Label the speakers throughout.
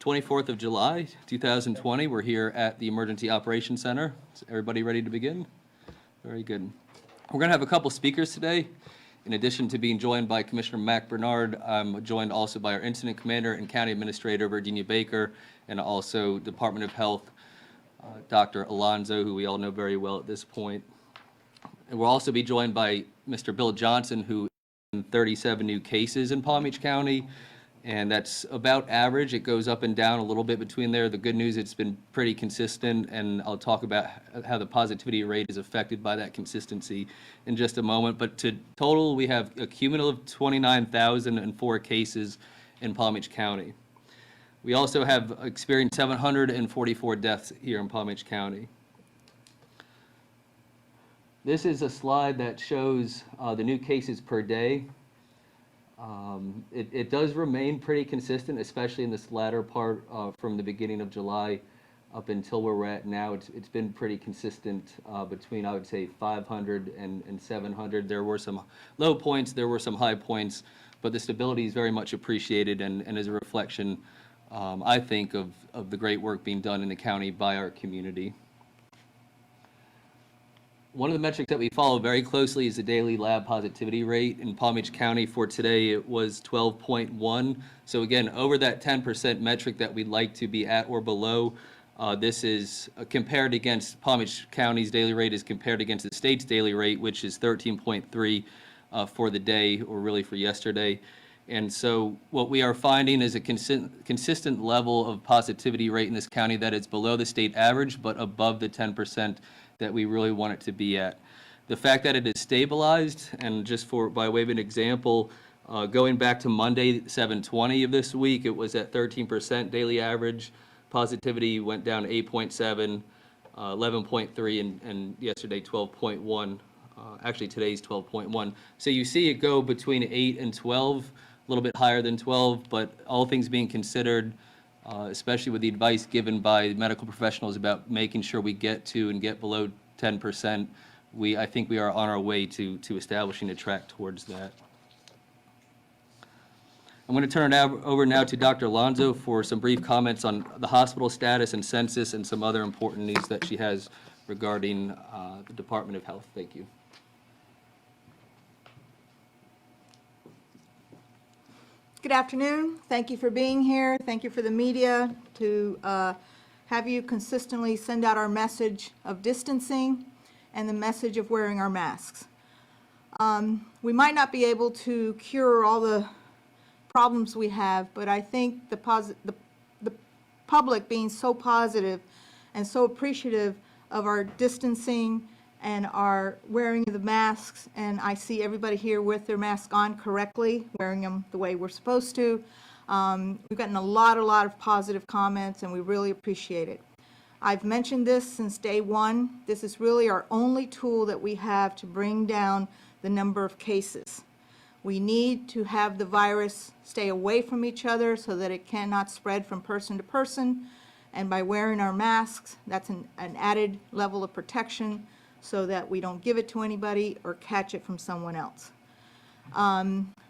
Speaker 1: 24th of July, 2020. We're here at the Emergency Operations Center. Is everybody ready to begin? Very good. We're going to have a couple speakers today. In addition to being joined by Commissioner Mac Bernard, I'm joined also by our Incident Commander and County Administrator Virginia Baker, and also Department of Health Dr. Alonzo, who we all know very well at this point. And we'll also be joined by Mr. Bill Johnson, who has 37 new cases in Palm Beach County, and that's about average. It goes up and down a little bit between there. The good news, it's been pretty consistent, and I'll talk about how the positivity rate is affected by that consistency in just a moment. But to total, we have a cumulative 29,004 cases in Palm Beach County. We also have experienced 744 deaths here in Palm Beach County. This is a slide that shows the new cases per day. It does remain pretty consistent, especially in this latter part from the beginning of July up until where we're at now. It's been pretty consistent between, I would say, 500 and 700. There were some low points, there were some high points, but the stability is very much appreciated and is a reflection, I think, of the great work being done in the county by our community. One of the metrics that we follow very closely is the daily lab positivity rate. In Palm Beach County for today, it was 12.1. So again, over that 10% metric that we'd like to be at or below. This is compared against Palm Beach County's daily rate is compared against the state's daily rate, which is 13.3 for the day, or really for yesterday. And so what we are finding is a consistent level of positivity rate in this county that is below the state average, but above the 10% that we really want it to be at. The fact that it is stabilized, and just by way of an example, going back to Monday, 7/20 of this week, it was at 13% daily average. Positivity went down to 8.7, 11.3, and yesterday 12.1. Actually, today's 12.1. So you see it go between 8 and 12, a little bit higher than 12, but all things being considered, especially with the advice given by medical professionals about making sure we get to and get below 10%, I think we are on our way to establishing a track towards that. I'm going to turn it over now to Dr. Alonzo for some brief comments on the hospital status and census and some other important news that she has regarding the Department of Health. Thank you.
Speaker 2: Good afternoon. Thank you for being here. Thank you for the media to have you consistently send out our message of distancing and the message of wearing our masks. We might not be able to cure all the problems we have, but I think the public being so positive and so appreciative of our distancing and our wearing of the masks, and I see everybody here with their mask on correctly, wearing them the way we're supposed to. We've gotten a lot of positive comments, and we really appreciate it. I've mentioned this since day one. This is really our only tool that we have to bring down the number of cases. We need to have the virus stay away from each other so that it cannot spread from person to person, and by wearing our masks, that's an added level of protection so that we don't give it to anybody or catch it from someone else.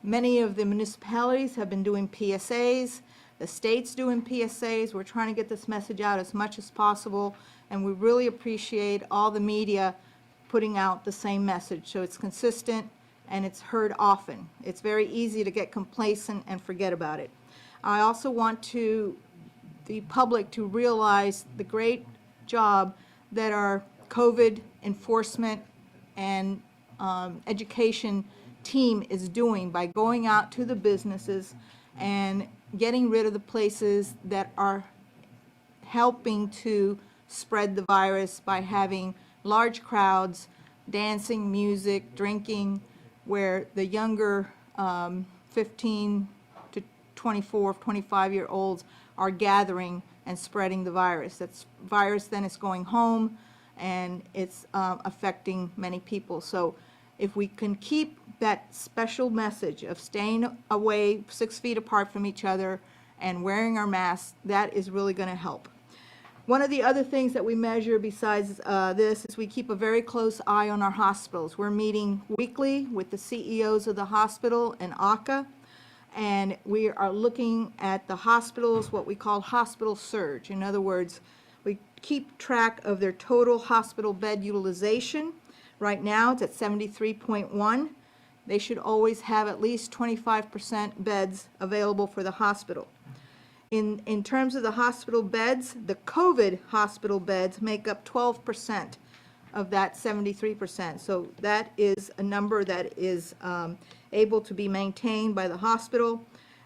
Speaker 2: Many of the municipalities have been doing PSAs. The state's doing PSAs. We're trying to get this message out as much as possible, and we really appreciate all the media putting out the same message so it's consistent and it's heard often. It's very easy to get complacent and forget about it. I also want the public to realize the great job that our COVID enforcement and education team is doing by going out to the businesses and getting rid of the places that are helping to spread the virus by having large crowds, dancing, music, drinking, where the younger 15 to 24, 25-year-olds are gathering and spreading the virus. That virus then is going home, and it's affecting many people. So if we can keep that special message of staying away 6 feet apart from each other and wearing our masks, that is really going to help. One of the other things that we measure besides this is we keep a very close eye on our hospitals. We're meeting weekly with the CEOs of the hospital and ACA, And we are looking at the hospitals, what we call hospital surge. In other words, we keep track of their total hospital bed utilization. Right now, it's at 73.1. They should always have at least 25% beds available for the hospital. In terms of the hospital beds, the COVID hospital beds make up 12% of that 73%. So that is a number that is able to be maintained by the hospital.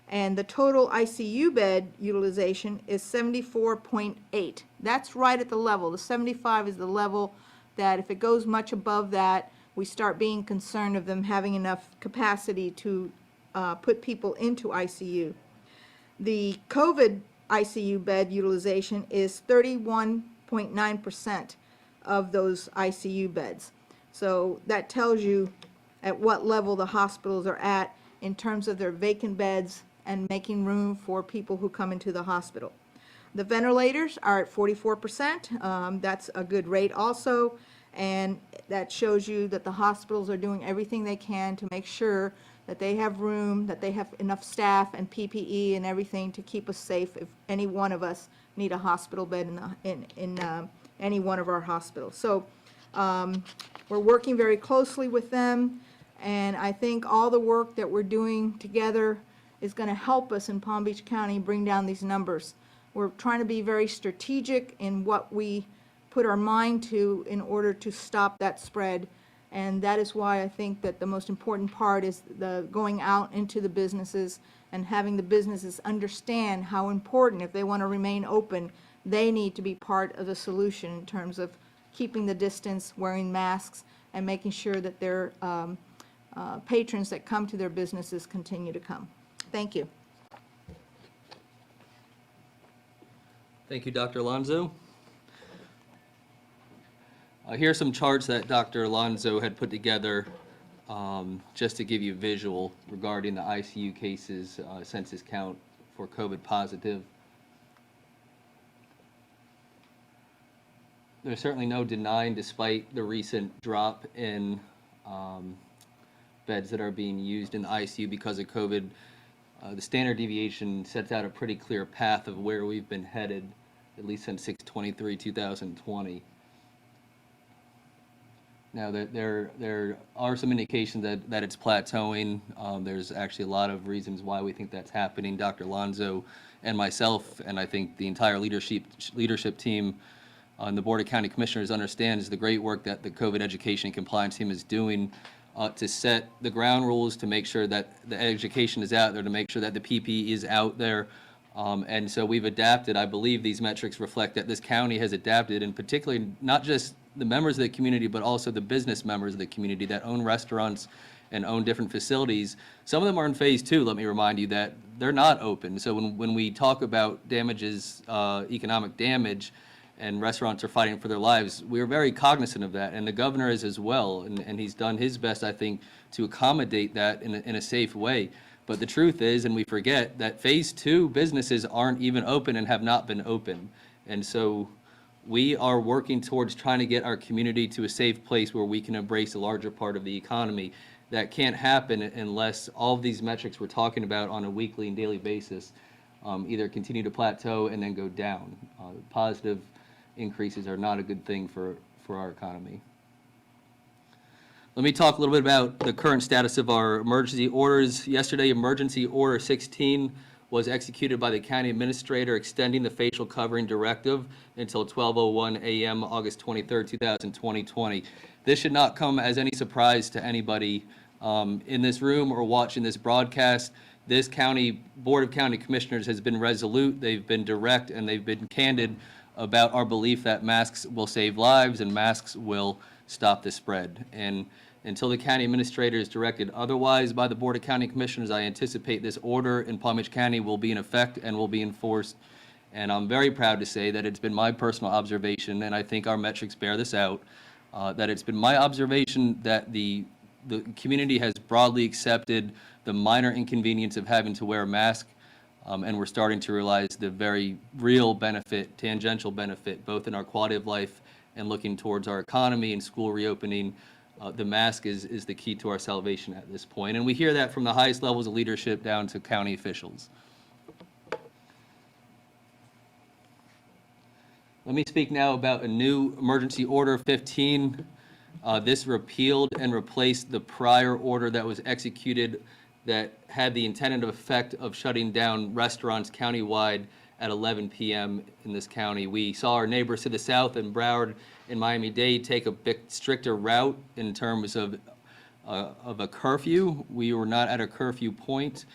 Speaker 2: And the total ICU bed utilization is 74.8. That's right at the level. The 75 is the level that if it goes much above that, we start being concerned of them having enough capacity to put people into ICU. The COVID ICU bed utilization is 31.9% of those ICU beds. So that tells you at what level the hospitals are at in terms of their vacant beds and making room for people who come into the hospital. The ventilators are at 44%. That's a good rate also. And that shows you that the hospitals are doing everything they can to make sure that they have room, that they have enough staff and PPE and everything to keep us safe if any one of us need a hospital bed in any one of our hospitals. So we're working very closely with them, and I think all the work that we're doing together is going to help us in Palm Beach County bring down these numbers. We're trying to be very strategic in what we put our mind to in order to stop that spread. And that is why I think that the most important part is the going out into the businesses and having the businesses understand how important, if they want to remain open, they need to be part of the solution in terms of keeping the distance, wearing masks, and making sure that their patrons that come to their businesses continue to come. Thank you.
Speaker 1: Thank you, Dr. Alonso. Here are some charts that Dr. Alonso had put together just to give you a visual regarding the ICU cases census count for COVID positive. There's certainly no denying, despite the recent drop in beds that are being used in the ICU because of COVID, the standard deviation sets out a pretty clear path of where we've been headed, at least since 6/23/2020. Now, there are some indications that it's plateauing. There's actually a lot of reasons why we think that's happening. Dr. Alonso and myself, and I think the entire leadership team on the Board of County Commissioners understands the great work that the COVID education and compliance team is doing to set the ground rules, to make sure that the education is out there, to make sure that the PPE is out there. And so we've adapted. I believe these metrics reflect that this county has adapted, and particularly not just the members of the community, but also the business members of the community that own restaurants and own different facilities. Some of them are in phase 2, let me remind you, that they're not open. So when we talk about damages, economic damage, and restaurants are fighting for their lives, we're very cognizant of that, and the governor is as well, and he's done his best, I think, to accommodate that in a safe way. But the truth is, and we forget, that phase 2 businesses aren't even open and have not been open. And so we are working towards trying to get our community to a safe place where we can embrace a larger part of the economy. That can't happen unless all of these metrics we're talking about on a weekly and daily basis either continue to plateau and then go down. Positive increases are not a good thing for our economy. Let me talk a little bit about the current status of our emergency orders. Yesterday, Emergency Order 16 was executed by the county administrator, extending the facial covering directive until 12:01 a.m. August 23rd, 2020. This should not come as any surprise to anybody in this room or watching this broadcast. This county Board of County Commissioners has been resolute, they've been direct, and they've been candid about our belief that masks will save lives and masks will stop the spread. And until the county administrator is directed otherwise by the Board of County Commissioners, I anticipate this order in Palm Beach County will be in effect and will be enforced. And I'm very proud to say that it's been my personal observation, and I think our metrics bear this out, that it's been my observation that the community has broadly accepted the minor inconvenience of having to wear a mask, and we're starting to realize the very real benefit, tangential benefit, both in our quality of life and looking towards our economy and school reopening, the mask is the key to our salvation at this point. And we hear that from the highest levels of leadership down to county officials. Let me speak now about a new Emergency Order 15. This repealed and replaced the prior order that was executed that had the intended effect of shutting down restaurants countywide at 11 p.m. in this county. We saw our neighbors to the south in Broward and Miami-Dade take a bit stricter route in terms of a curfew. We were not at a curfew point.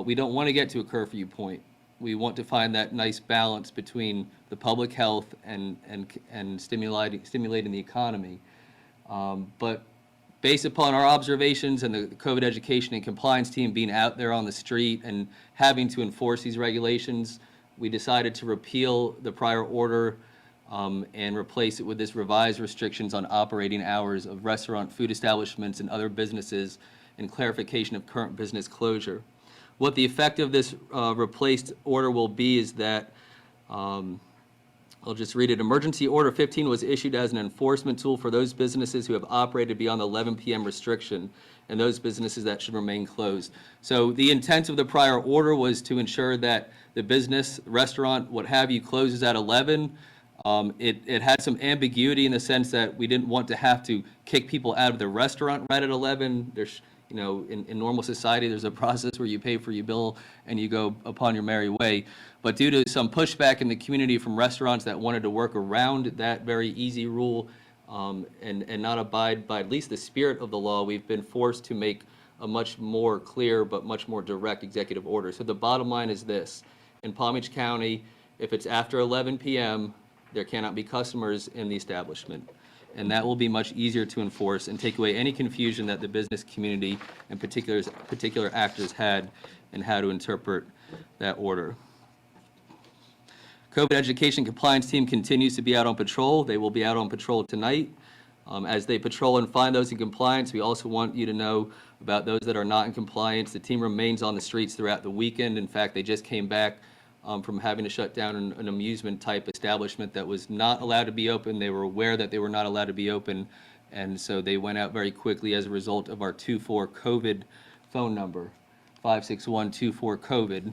Speaker 1: We don't want to get to a curfew point. We want to find that nice balance between the public health and stimulating the economy. But based upon our observations and the COVID education and compliance team being out there on the street and having to enforce these regulations, we decided to repeal the prior order and replace it with this revised restrictions on operating hours of restaurant, food establishments, and other businesses, and clarification of current business closure. What the effect of this replaced order will be is that, I'll just read it. Emergency Order 15 was issued as an enforcement tool for those businesses who have operated beyond the 11 p.m. restriction and those businesses that should remain closed. So the intent of the prior order was to ensure that the business, restaurant, what have you, closes at 11. It had some ambiguity in the sense that we didn't want to have to kick people out of the restaurant right at 11. There's, you know, in normal society, there's a process where you pay for your bill and you go upon your merry way. But due to some pushback in the community from restaurants that wanted to work around that very easy rule and not abide by at least the spirit of the law, we've been forced to make a much more clear but much more direct executive order. So the bottom line is this. In Palm Beach County, if it's after 11 p.m., there cannot be customers in the establishment. And that will be much easier to enforce and take away any confusion that the business community and particular actors had in how to interpret that order. COVID education compliance team continues to be out on patrol. They will be out on patrol tonight. As they patrol and find those in compliance, we also want you to know about those that are not in compliance. The team remains on the streets throughout the weekend. In fact, they just came back from having to shut down an amusement type establishment that was not allowed to be open. They were aware that they were not allowed to be open, and so they went out very quickly as a result of our 24 COVID phone number, 56124 COVID.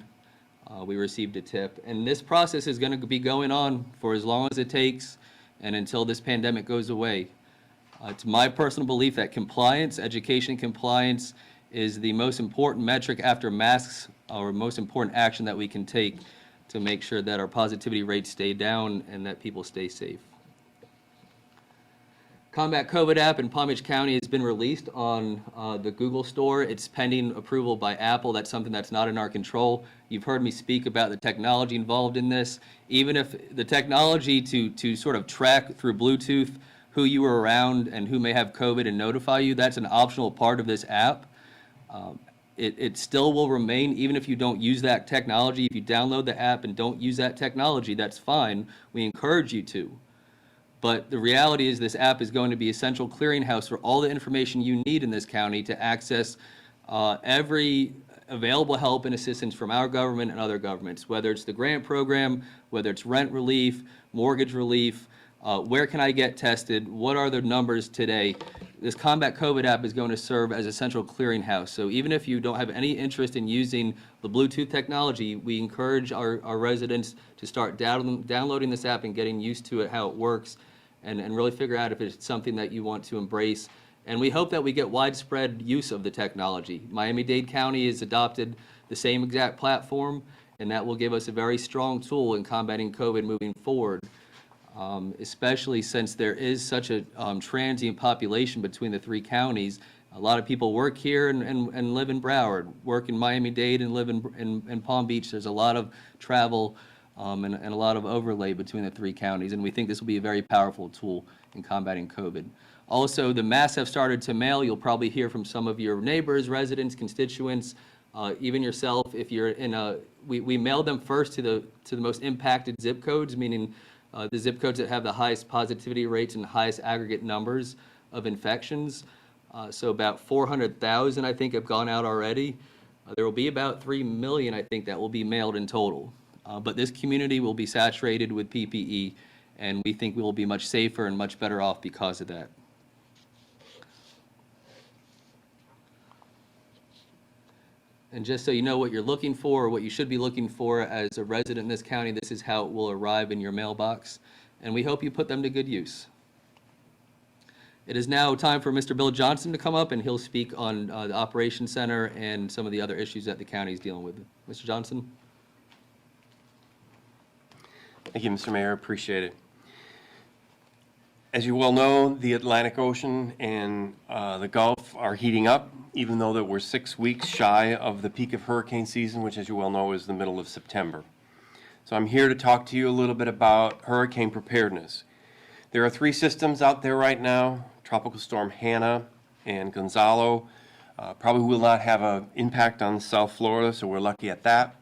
Speaker 1: We received a tip, and this process is going to be going on for as long as it takes and until this pandemic goes away. It's my personal belief that compliance, education compliance, is the most important metric after masks, or most important action that we can take to make sure that our positivity rates stay down and that people stay safe. Combat COVID app in Palm Beach County has been released on the Google Store. It's pending approval by Apple. That's something that's not in our control. You've heard me speak about the technology involved in this. Even if the technology to sort of track through Bluetooth who you were around and who may have COVID and notify you, that's an optional part of this app. It still will remain even if you don't use that technology. If you download the app and don't use that technology, that's fine. We encourage you to. But the reality is this app is going to be a central clearinghouse for all the information you need in this county to access every available help and assistance from our government and other governments, whether it's the grant program, whether it's rent relief, mortgage relief, where can I get tested, what are the numbers today. This Combat COVID app is going to serve as a central clearinghouse. So even if you don't have any interest in using the Bluetooth technology, we encourage our residents to start downloading this app and getting used to it, how it works, and really figure out if it's something that you want to embrace. And we hope that we get widespread use of the technology. Miami-Dade County has adopted the same exact platform, and that will give us a very strong tool in combating COVID moving forward. Especially since there is such a transient population between the three counties. A lot of people work here and live in Broward, work in Miami-Dade and live in Palm Beach. There's a lot of travel and a lot of overlay between the three counties, and we think this will be a very powerful tool in combating COVID. Also, the masks have started to mail. You'll probably hear from some of your neighbors, residents, constituents, even yourself. If you're in we mailed them first to the most impacted zip codes, meaning the zip codes that have the highest positivity rates and the highest aggregate numbers of infections. So about 400,000, I think, have gone out already. There will be about 3 million, I think, that will be mailed in total. But this community will be saturated with PPE, and we think we will be much safer and much better off because of that. And just so you know what you're looking for, or what you should be looking for as a resident in this county, this is how it will arrive in your mailbox, and we hope you put them to good use. It is now time for Mr. Bill Johnson to come up, and he'll speak on the Operations Center and some of the other issues that the county is dealing with. Mr. Johnson?
Speaker 3: Thank you, Mr. Mayor. Appreciate it. As you well know, the Atlantic Ocean and the Gulf are heating up, even though that we're 6 weeks shy of the peak of hurricane season, which, as you well know, is the middle of September. So I'm here to talk to you a little bit about hurricane preparedness. There are 3 systems out there right now: Tropical Storm Hannah and Gonzalo. Probably will not have an impact on South Florida, so we're lucky at that.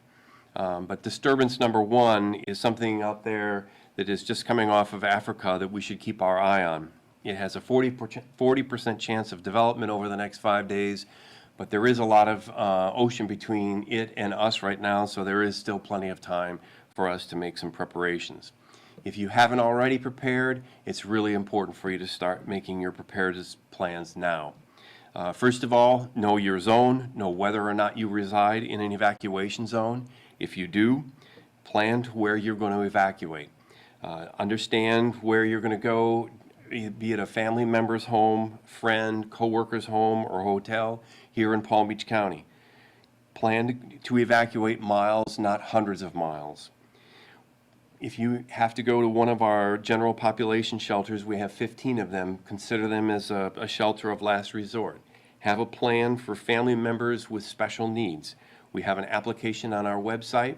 Speaker 3: But disturbance number 1 is something out there that is just coming off of Africa that we should keep our eye on. It has a 40% chance of development over the next 5 days, but there is a lot of ocean between it and us right now, so there is still plenty of time for us to make some preparations. If you haven't already prepared, it's really important for you to start making your preparedness plans now. First of all, know your zone, know whether or not you reside in an evacuation zone. If you do, plan to where you're going to evacuate. Understand where you're going to go, be it a family member's home, friend, coworker's home, or hotel here in Palm Beach County. Plan to evacuate miles, not hundreds of miles. If you have to go to one of our general population shelters, we have 15 of them. Consider them as a shelter of last resort. Have a plan for family members with special needs. We have an application on our website.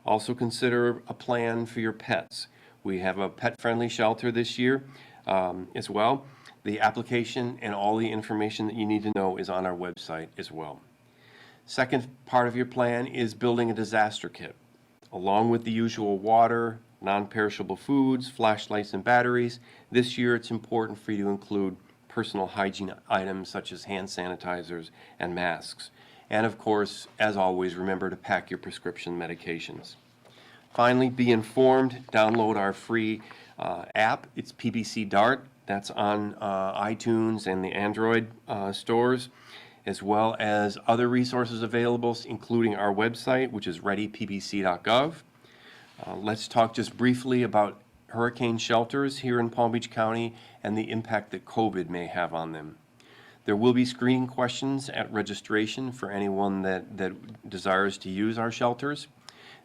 Speaker 3: Also consider a plan for your pets. We have a pet-friendly shelter this year as well. The application and all the information that you need to know is on our website as well. Second part of your plan is building a disaster kit. Along with the usual water, non-perishable foods, flashlights, and batteries, this year it's important for you to include personal hygiene items such as hand sanitizers and masks. And of course, as always, remember to pack your prescription medications. Finally, be informed. Download our free app. It's PBC DART. That's on iTunes and the Android stores, as well as other resources available, including our website, which is readypbc.gov. Let's talk just briefly about hurricane shelters here in Palm Beach County and the impact that COVID may have on them. There will be screening questions at registration for anyone that desires to use our shelters.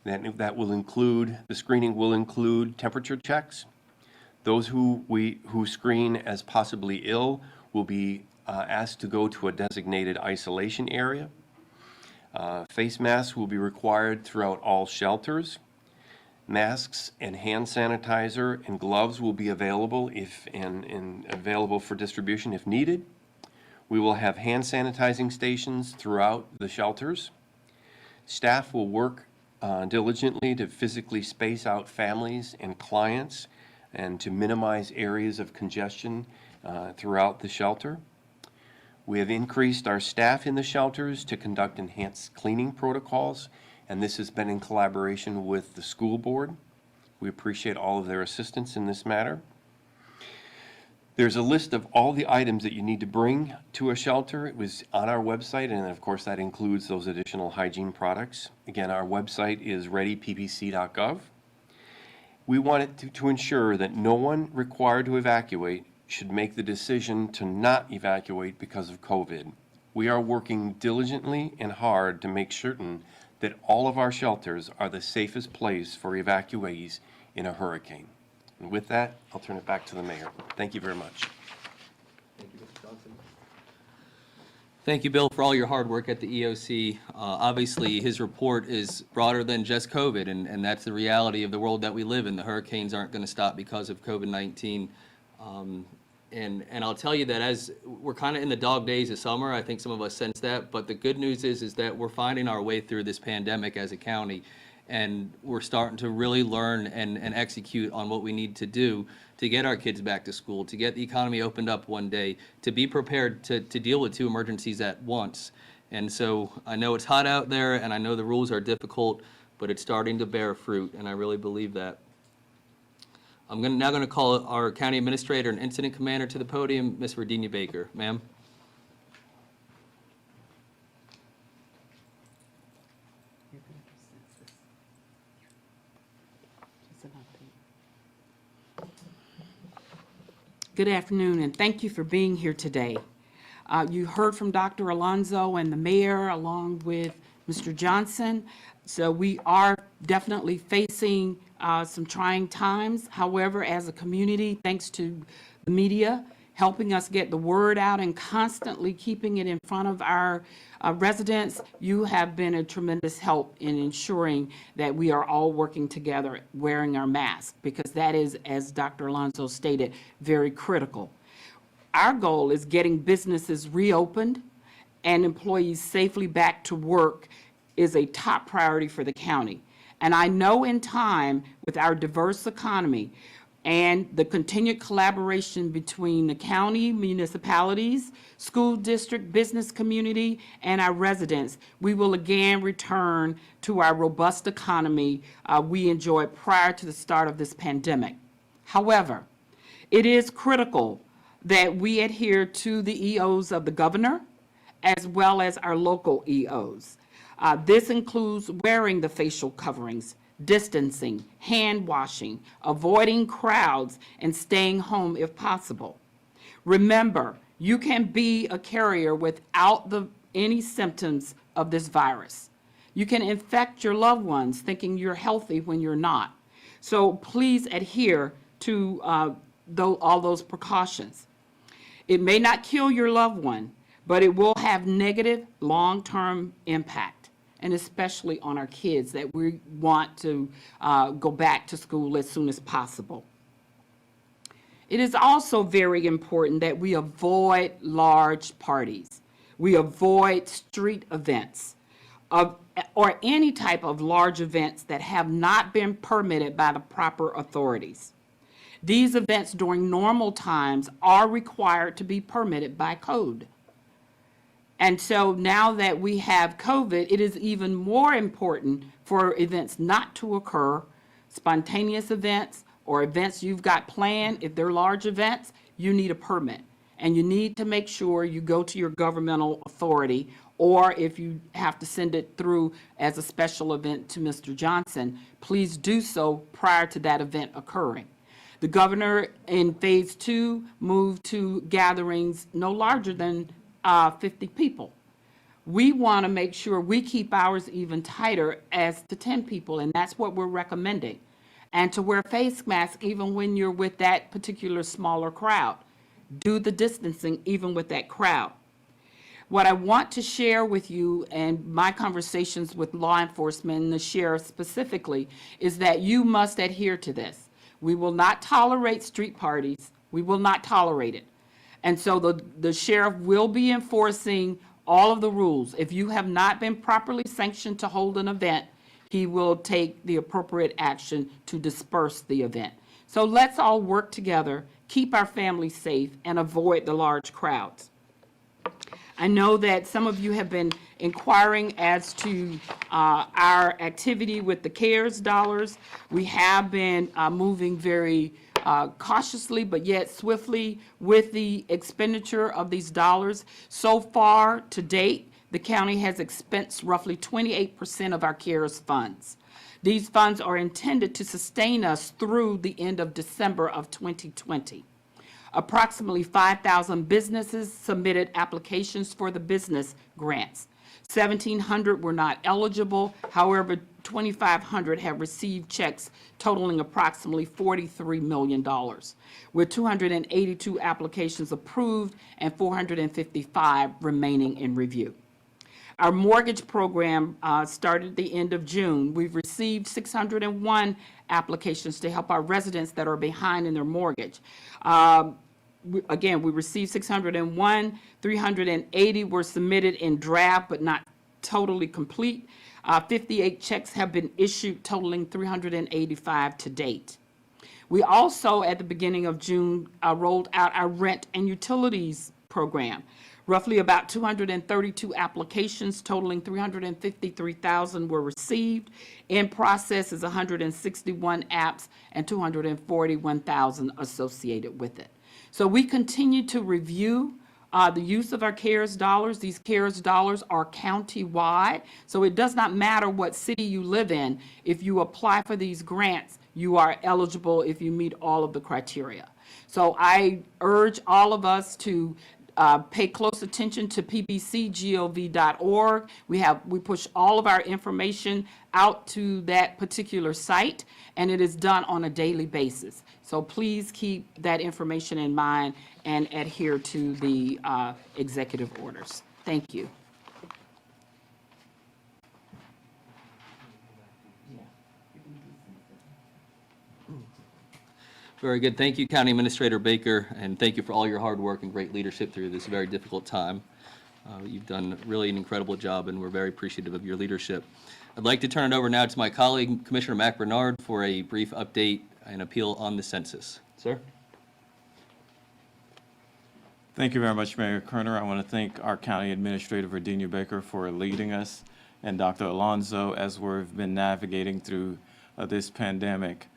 Speaker 3: That will include, the screening will include temperature checks. Those who screen as possibly ill will be asked to go to a designated isolation area. Face masks will be required throughout all shelters. Masks and hand sanitizer and gloves will be available and available for distribution if needed. We will have hand sanitizing stations throughout the shelters. Staff will work diligently to physically space out families and clients and to minimize areas of congestion throughout the shelter. We have increased our staff in the shelters to conduct enhanced cleaning protocols, and this has been in collaboration with the school board. We appreciate all of their assistance in this matter. There's a list of all the items that you need to bring to a shelter. It was on our website, and of course that includes those additional hygiene products. Again, our website is readypbc.gov. We want it to ensure that no one required to evacuate should make the decision to not evacuate because of COVID. We are working diligently and hard to make certain that all of our shelters are the safest place for evacuees in a hurricane. And with that, I'll turn it back to the mayor. Thank you very much.
Speaker 1: Thank you, Mr. Johnson. Thank you, Bill, for all your hard work at the EOC. Obviously, his report is broader than just COVID, and that's the reality of the world that we live in. The hurricanes aren't going to stop because of COVID-19. And I'll tell you that as we're kind of in the dog days of summer, I think some of us sense that, but the good news is that we're finding our way through this pandemic as a county, and we're starting to really learn and execute on what we need to do to get our kids back to school, to get the economy opened up one day, to be prepared to deal with 2 emergencies at once. And so I know it's hot out there, and I know the rules are difficult, but it's starting to bear fruit, and I really believe that. I'm now going to call our county administrator and incident commander to the podium, Ms. Virginia Baker. Ma'am.
Speaker 4: Good afternoon, and thank you for being here today. You heard from Dr. Alonso and the mayor, along with Mr. Johnson. So we are definitely facing some trying times. However, as a community, thanks to the media helping us get the word out and constantly keeping it in front of our residents, you have been a tremendous help in ensuring that we are all working together, wearing our masks, because that is, as Dr. Alonso stated, very critical. Our goal is getting businesses reopened and employees safely back to work is a top priority for the county. And I know in time, with our diverse economy and the continued collaboration between the county, municipalities, school district, business community, and our residents, we will again return to our robust economy we enjoyed prior to the start of this pandemic. However, it is critical that we adhere to the EOs of the governor as well as our local EOs. This includes wearing the facial coverings, distancing, hand washing, avoiding crowds, and staying home if possible. Remember, you can be a carrier without any symptoms of this virus. You can infect your loved ones thinking you're healthy when you're not. So please adhere to all those precautions. It may not kill your loved one, but it will have negative long-term impact, and especially on our kids that we want to go back to school as soon as possible. It is also very important that we avoid large parties. We avoid street events or any type of large events that have not been permitted by the proper authorities. These events during normal times are required to be permitted by code. And so now that we have COVID, it is even more important for events not to occur, spontaneous events or events you've got planned. If they're large events, you need a permit. And you need to make sure you go to your governmental authority, or if you have to send it through as a special event to Mr. Johnson, please do so prior to that event occurring. The governor in phase 2 moved to gatherings no larger than 50 people. We want to make sure we keep ours even tighter as to 10 people, and that's what we're recommending. And to wear face masks even when you're with that particular smaller crowd. Do the distancing even with that crowd. What I want to share with you and my conversations with law enforcement and the sheriff specifically is that you must adhere to this. We will not tolerate street parties. We will not tolerate it. And so the sheriff will be enforcing all of the rules. If you have not been properly sanctioned to hold an event, he will take the appropriate action to disperse the event. So let's all work together, keep our families safe, and avoid the large crowds. I know that some of you have been inquiring as to our activity with the CARES dollars. We have been moving very cautiously but yet swiftly with the expenditure of these dollars. So far to date, the county has expensed roughly 28% of our CARES funds. These funds are intended to sustain us through the end of December of 2020. Approximately 5,000 businesses submitted applications for the business grants. 1,700 were not eligible. However, 2,500 have received checks totaling approximately $43 million, with 282 applications approved and 455 remaining in review. Our mortgage program started at the end of June. We've received 601 applications to help our residents that are behind in their mortgage. Again, we received 601, 380 were submitted in draft but not totally complete. 58 checks have been issued totaling 385 to date. We also, at the beginning of June, rolled out our rent and utilities program. Roughly about 232 applications totaling 353,000 were received. In process is 161 apps and 241,000 associated with it. So we continue to review the use of our CARES dollars. These CARES dollars are county-wide, so it does not matter what city you live in. If you apply for these grants, you are eligible if you meet all of the criteria. So I urge all of us to pay close attention to pbcgov.org. We push all of our information out to that particular site, and it is done on a daily basis. So please keep that information in mind and adhere to the executive orders. Thank you.
Speaker 1: Very good. Thank you, County Administrator Baker, and thank you for all your hard work and great leadership through this very difficult time. You've done really an incredible job, and we're very appreciative of your leadership. I'd like to turn it over now to my colleague, Commissioner Mac Bernard, for a brief update and appeal on the census. Sir?
Speaker 5: Thank you very much, Mayor Kerner. I want to thank our County Administrator, Virginia Baker, for leading us, and Dr. Alonso, as we've been navigating through this pandemic.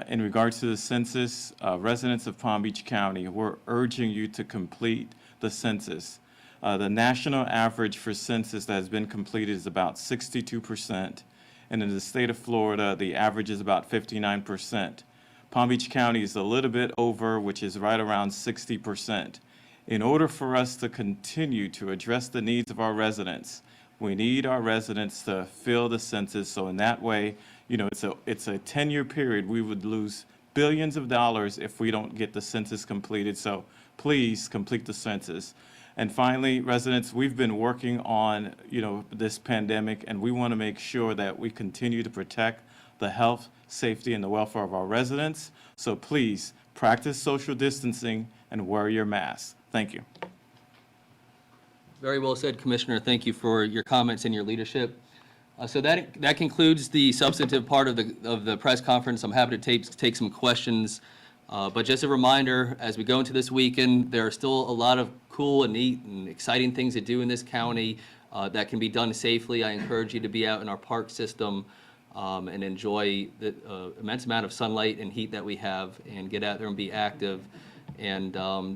Speaker 5: In regards to the census, residents of Palm Beach County, we're urging you to complete the census. The national average for census that has been completed is about 62%, and in the state of Florida, the average is about 59%. Palm Beach County is a little bit over, which is right around 60%. In order for us to continue to address the needs of our residents, we need our residents to fill the census, so in that way, you know, it's a 10-year period. We would lose billions of dollars if we don't get the census completed, so please complete the census. And finally, residents, we've been working on, you know, this pandemic, and we want to make sure that we continue to protect the health, safety, and the welfare of our residents. So please practice social distancing and wear your mask. Thank you.
Speaker 1: Very well said, Commissioner. Thank you for your comments and your leadership. So that concludes the substantive part of the press conference. I'm happy to take some questions. But just a reminder, as we go into this weekend, there are still a lot of cool and neat and exciting things to do in this county that can be done safely. I encourage you to be out in our park system and enjoy the immense amount of sunlight and heat that we have, and get out there and be active. And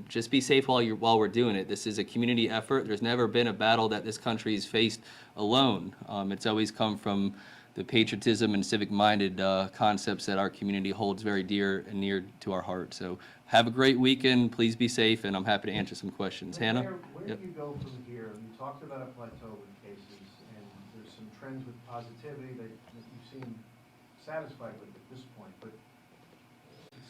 Speaker 1: just be safe while we're doing it. This is a community effort. There's never been a battle that this country has faced alone. It's always come from the patriotism and civic-minded concepts that our community holds very dear and near to our heart. So have a great weekend. Please be safe, and I'm happy to answer some questions. Hannah?
Speaker 6: Mayor, where
Speaker 1: Yep.
Speaker 6: do you go from here? You talked about a plateau in cases, and there's some trends with positivity that you seem satisfied with at this point, but it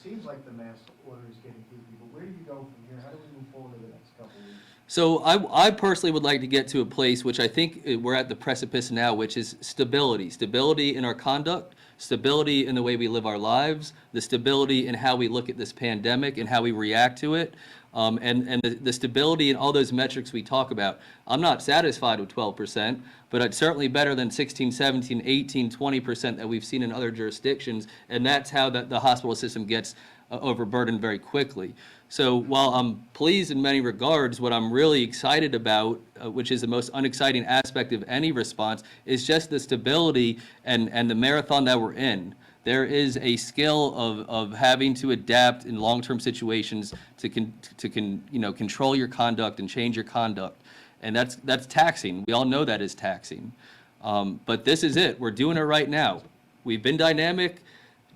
Speaker 6: seems like the mask order is getting through people. Where do you go from here? How do we move forward in the next couple of weeks?
Speaker 1: So I personally would like to get to a place which I think we're at the precipice now, which is stability. Stability in our conduct, stability in the way we live our lives, the stability in how we look at this pandemic and how we react to it, and the stability in all those metrics we talk about. I'm not satisfied with 12%, but it's certainly better than 16, 17, 18, 20% that we've seen in other jurisdictions, and that's how the hospital system gets overburdened very quickly. So while I'm pleased in many regards, what I'm really excited about, which is the most unexciting aspect of any response, is just the stability and the marathon that we're in. There is a skill of having to adapt in long-term situations to control your conduct and change your conduct, and that's taxing. We all know that is taxing, but this is it. We're doing it right now. We've been dynamic.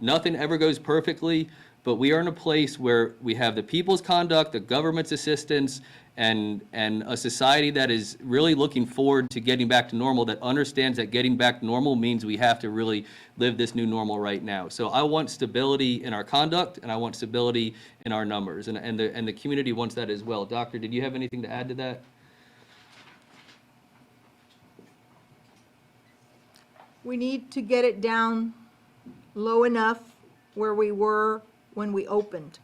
Speaker 1: Nothing ever goes perfectly. But we are in a place where we have the people's conduct, the government's assistance, and a society that is really looking forward to getting back to normal, that understands that getting back to normal means we have to really live this new normal right now. So I want stability in our conduct, and I want stability in our numbers, and the community wants that as well. Doctor, did you have anything to add to that?
Speaker 2: We need to get it down low enough where we were when we opened.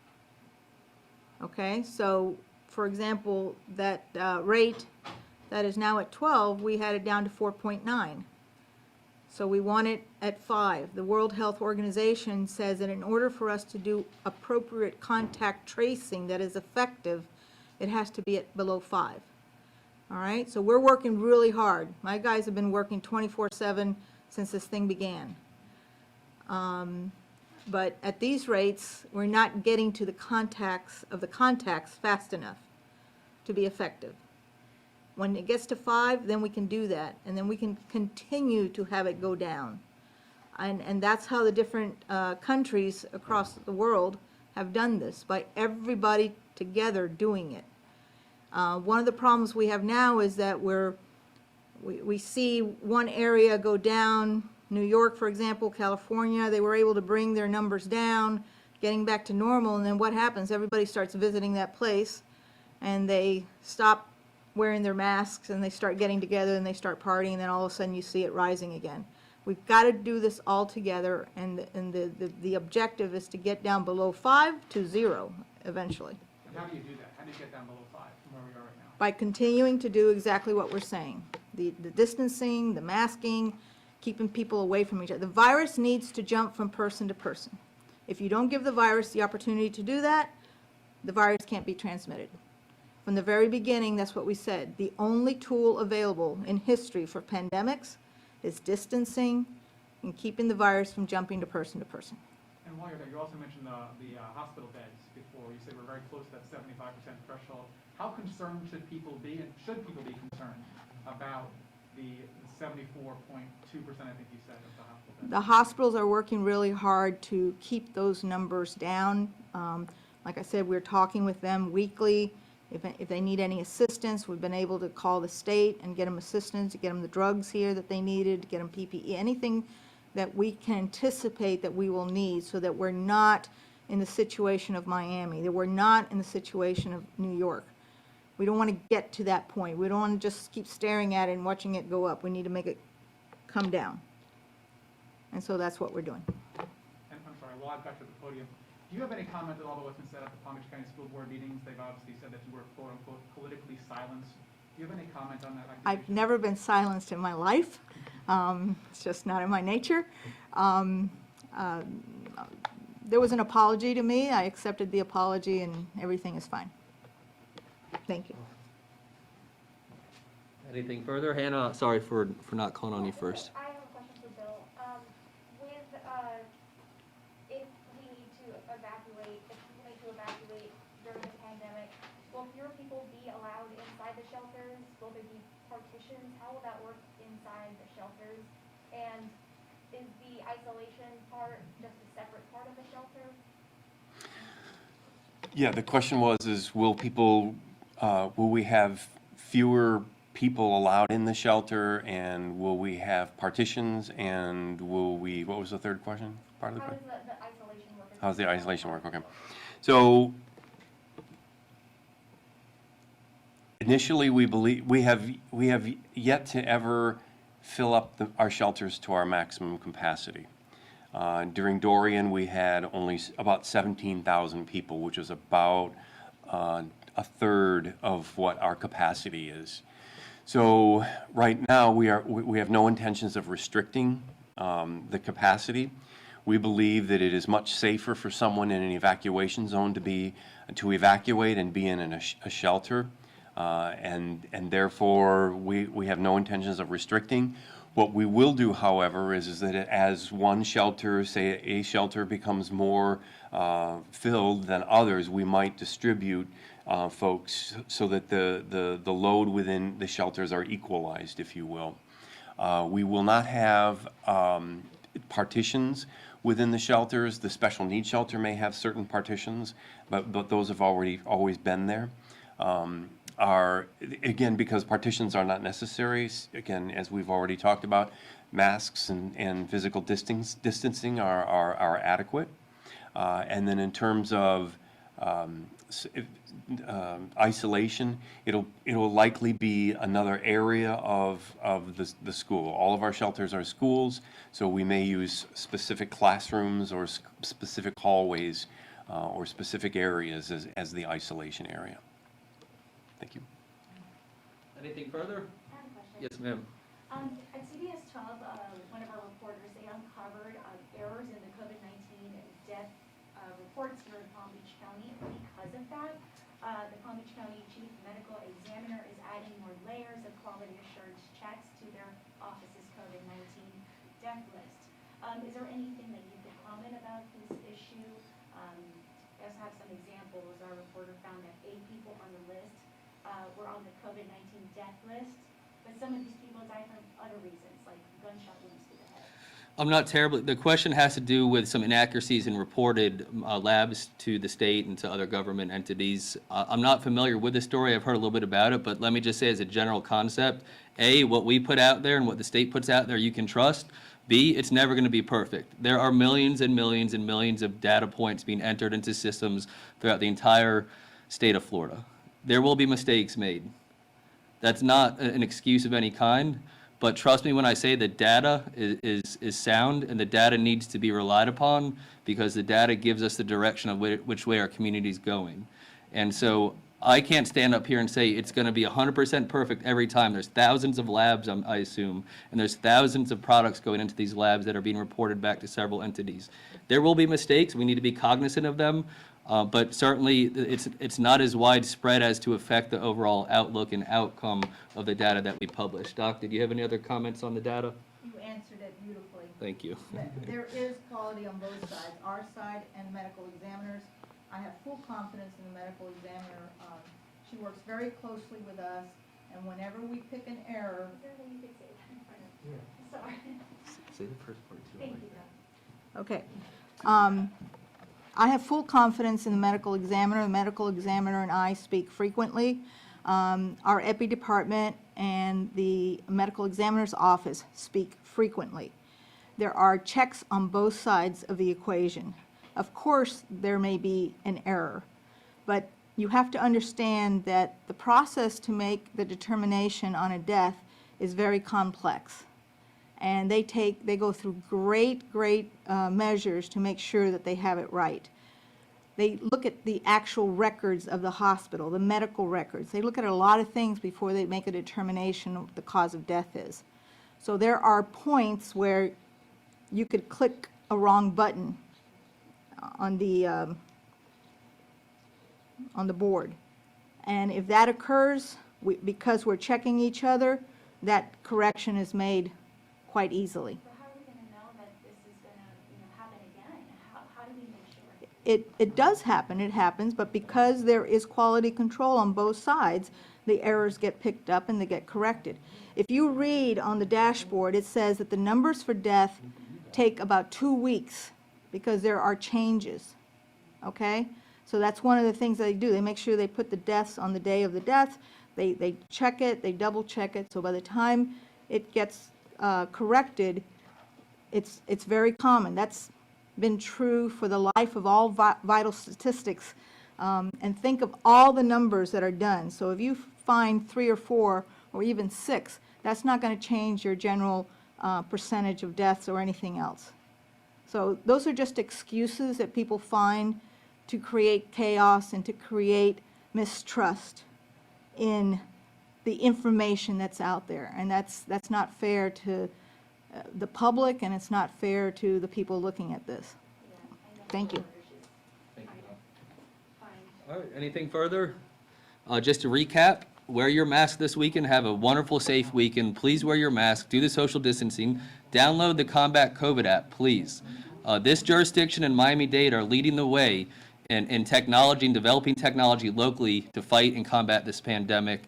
Speaker 2: Okay, so for example, that rate that is now at 12, we had it down to 4.9. So we want it at 5. The World Health Organization says that in order for us to do appropriate contact tracing that is effective, it has to be at below 5. All right, so we're working really hard. My guys have been working 24/7 since this thing began. But at these rates, we're not getting to the contacts fast enough. to be effective. When it gets to 5, then we can do that, and then we can continue to have it go down. And that's how the different countries across the world have done this, by everybody together doing it. One of the problems we have now is that we see one area go down, New York, for example, California, they were able to bring their numbers down, getting back to normal, and then what happens? Everybody starts visiting that place, and they stop wearing their masks, and they start getting together, and they start partying, and then all of a sudden you see it rising again. We've got to do this all together, and the objective is to get down below 5 to 0 eventually,
Speaker 7: And how do you do that? How do you get down below 5 from where we are right now?
Speaker 2: by continuing to do exactly what we're saying. The distancing, the masking, keeping people away from each other. The virus needs to jump from person to person. If you don't give the virus the opportunity to do that, the virus can't be transmitted. From the very beginning, that's what we said. The only tool available in history for pandemics is distancing and keeping the virus from jumping to person to person.
Speaker 7: And while you're there, you also mentioned the hospital beds before. You said we're very close to that 75% threshold. How concerned should people be, and should people be concerned about the 74.2%, I think you said, of the hospital beds?
Speaker 2: The hospitals are working really hard to keep those numbers down. Like I said, we're talking with them weekly. If they need any assistance, we've been able to call the state and get them assistance, to get them the drugs here that they needed, to get them PPE, anything that we can anticipate that we will need, so that we're not in the situation of Miami, that we're not in the situation of New York. We don't want to get to that point. We don't want to just keep staring at it and watching it go up. We need to make it come down. And so that's what we're doing.
Speaker 7: And I'm sorry, while I've got you at the podium, do you have any comment at all about what's been said at the Palm Beach County School Board meetings? They've obviously said that you were quote-unquote politically silenced. Do you have any comment on that?
Speaker 2: I've never been silenced in my life. It's just not in my nature. There was an apology to me. I accepted the apology, and everything is fine. Thank you.
Speaker 1: Anything further? Hannah, sorry for not calling on you first.
Speaker 8: I have a question for Bill. If we need to evacuate, if people need to evacuate during the pandemic, will fewer people be allowed inside the shelters? Will there be partitions? How will that work inside the shelters? And is the isolation part just a separate part of the shelter?
Speaker 3: Yeah, the question was, will we have fewer people allowed in the shelter, and will we have partitions, and what was the third question? Part of the
Speaker 8: How
Speaker 3: question?
Speaker 8: does the isolation work?
Speaker 3: How's the isolation work? Okay. So initially, we have yet to ever fill up our shelters to our maximum capacity. During Dorian, we had only about 17,000 people, which is about a third of what our capacity is. So right now, we have no intentions of restricting the capacity. We believe that it is much safer for someone in an evacuation zone to evacuate and be in a shelter, and therefore we have no intentions of restricting. What we will do, however, is that as one shelter, say a shelter, becomes more filled than others, we might distribute folks so that the load within the shelters are equalized, if you will. We will not have partitions within the shelters. The special needs shelter may have certain partitions, but those have always been there. Again, because partitions are not necessary, again, as we've already talked about, masks and physical distancing are adequate. And then in terms of isolation, it'll likely be another area of the school. All of our shelters are schools, so we may use specific classrooms or specific hallways or specific areas as the isolation area. Thank you.
Speaker 1: Anything further?
Speaker 8: I have a question.
Speaker 1: Yes, ma'am.
Speaker 8: At CBS 12, one of our reporters, they uncovered errors in the COVID-19 death reports here in Palm Beach County. Because of that, the Palm Beach County Chief Medical Examiner is adding more layers of quality assurance checks to their office's COVID-19 death list. Is there anything that you could comment about this issue? Let's have some examples. Our reporter found that 8 people on the list on the COVID-19 death list, but some of these people die from other reasons, like gunshot wounds to the head.
Speaker 1: I'm not terribly, the question has to do with some inaccuracies in reported labs to the state and to other government entities. I'm not familiar with the story, I've heard a little bit about it, but let me just say as a general concept, A, what we put out there and what the state puts out there you can trust. B, it's never going to be perfect. There are millions and millions and millions of data points being entered into systems throughout the entire state of Florida. There will be mistakes made. That's not an excuse of any kind, but trust me when I say the data is sound and the data needs to be relied upon because the data gives us the direction of which way our community is going. And so I can't stand up here and say it's going to be 100% perfect every time. There's thousands of labs, I assume, and there's thousands of products going into these labs that are being reported back to several entities. There will be mistakes. We need to be cognizant of them, but certainly it's not as widespread as to affect the overall outlook and outcome of the data that we publish. Doc, did you have any other comments on the data?
Speaker 2: You answered it beautifully.
Speaker 1: Thank you.
Speaker 2: There is quality on both sides, our side and the medical examiners. I have full confidence in the medical examiner. She works very closely with us, and whenever we pick an error,
Speaker 8: Is there a way you could say that in front of me? Sorry.
Speaker 1: Say the first part too.
Speaker 8: Thank you, Doc.
Speaker 2: okay. I have full confidence in the medical examiner. The medical examiner and I speak frequently. Our epi department and the medical examiner's office speak frequently. There are checks on both sides of the equation. Of course, there may be an error, but you have to understand that the process to make the determination on a death is very complex. And they go through great measures to make sure that they have it right. They look at the actual records of the hospital, the medical records. They look at a lot of things before they make a determination of what the cause of death is. So there are points where you could click a wrong button on the board. And if that occurs, because we're checking each other, that correction is made quite easily.
Speaker 8: But how are we gonna know that this is gonna, happen again? How do we make sure?
Speaker 2: It does happen, it happens, but because there is quality control on both sides, the errors get picked up and they get corrected. If you read on the dashboard, it says that the numbers for death take about 2 weeks because there are changes, okay? So that's one of the things they do. They make sure they put the deaths on the day of the death. They check it, they double check it, so by the time it gets corrected, it's very common. That's been true for the life of all vital statistics. And think of all the numbers that are done. So if you find 3 or 4 or even 6, that's not going to change your general percentage of deaths or anything else. So those are just excuses that people find to create chaos and to create mistrust in the information that's out there. And that's not fair to the public, and it's not fair to the people looking at this.
Speaker 8: Yeah, I know
Speaker 2: Thank you.
Speaker 8: the orders is
Speaker 1: Thank you.
Speaker 8: fine.
Speaker 1: All right, anything further? Just to recap, wear your mask this weekend, have a wonderful, safe weekend. Please wear your mask, do the social distancing, download the Combat COVID app, please. This jurisdiction and Miami-Dade are leading the way in technology and developing technology locally to fight and combat this pandemic.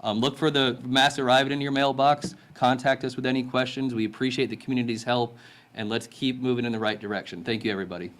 Speaker 1: Look for the mask arriving in your mailbox. Contact us with any questions. We appreciate the community's help, and let's keep moving in the right direction. Thank you, everybody.